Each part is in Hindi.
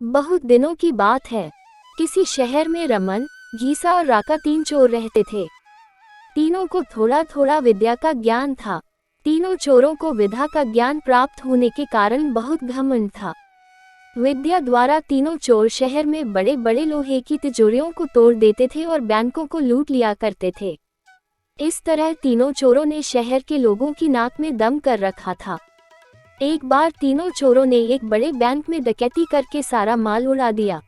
बहुत दिनों की बात है। किसी शहर में रमन, गीसा और राका 3 चोर रहते थे। तीनों को थोड़ा थोड़ा विद्या का ज्ञान था। तीनों चोरों को विद्या का ज्ञान प्राप्त होने के कारण बहुत घमंड था। विद्या द्वारा तीनों चोर शहर में बड़े बड़े लोहे की तिजोरियों को तोड़ देते थे और बैंकों को लूट लिया करते थे। इस तरह तीनों चोरों ने शहर के लोगों की नाक में दम कर रखा था। एक बार तीनों चोरों ने एक बड़े बैंक में डकैती करके सारा माल उड़ा दिया।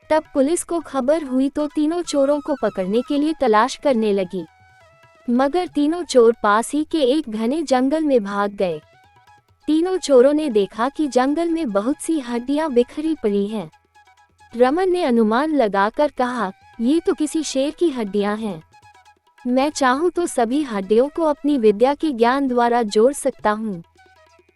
तब पुलिस को खबर हुई तो तीनों चोरों को पकड़ने के लिए तलाश करने लगी, मगर तीनों चोर पास ही के एक घने जंगल में भाग गए। तीनों चोरों ने देखा कि जंगल में बहुत सी हड्डियां बिखरी पड़ी हैं। रमन ने अनुमान लगाकर कहा, ये तो किसी शेर की हड्डियां हैं। मैं चाहूँ तो सभी हड्डियों को अपनी विद्या के ज्ञान द्वारा जोड़ सकता हूँ।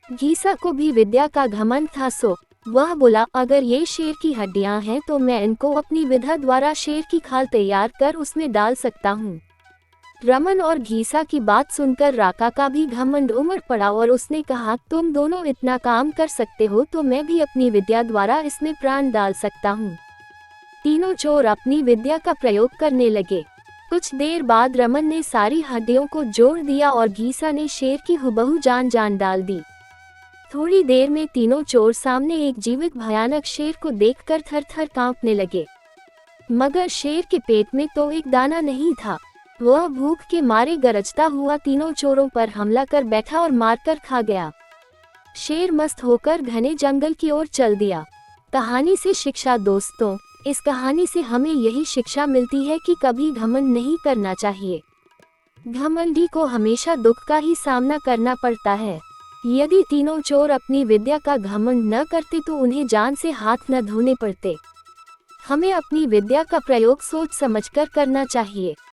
गीसा को भी विद्या का घमंड था, सो वह बोला, अगर ये शेर की हड्डियां हैं तो मैं इनको अपनी विद्या द्वारा शेर की खाल तैयार कर उसमें डाल सकता हूँ। रमन और गीसा की बात सुनकर राका का भी घमंड उमड़ पड़ा और उसने कहा, तुम दोनों इतना काम कर सकते हो तो मैं भी अपनी विद्या द्वारा इसमें प्राण डाल सकता हूँ। तीनों चोर अपनी विद्या का प्रयोग करने लगे। कुछ देर बाद रमन ने सारी हड्डियों को जोड़ दिया और गीसा ने शेर की हुबहू जान डाल दी। थोड़ी देर में तीनों चोर सामने एक जीवित भयानक शेर को देखकर थर थर कांपने लगे, मगर शेर के पेट में तो एक दाना नहीं था। वह भूख के मारे गरजता हुआ तीनों चोरों पर हमला कर बैठा और मारकर खा गया। शेर मस्त होकर घने जंगल की ओर चल दिया। कहानी से शिक्षा। दोस्तों, इस कहानी से हमें यही शिक्षा मिलती है कि कभी घमंड नहीं करना चाहिए। घमंडी को हमेशा दुख का ही सामना करना पड़ता है। यदि तीनों चोर अपनी विद्या का घमंड न करते तो उन्हें जान से हाथ न धोने पड़ते। हमें अपनी विद्या का प्रयोग सोच समझकर करना चाहिए।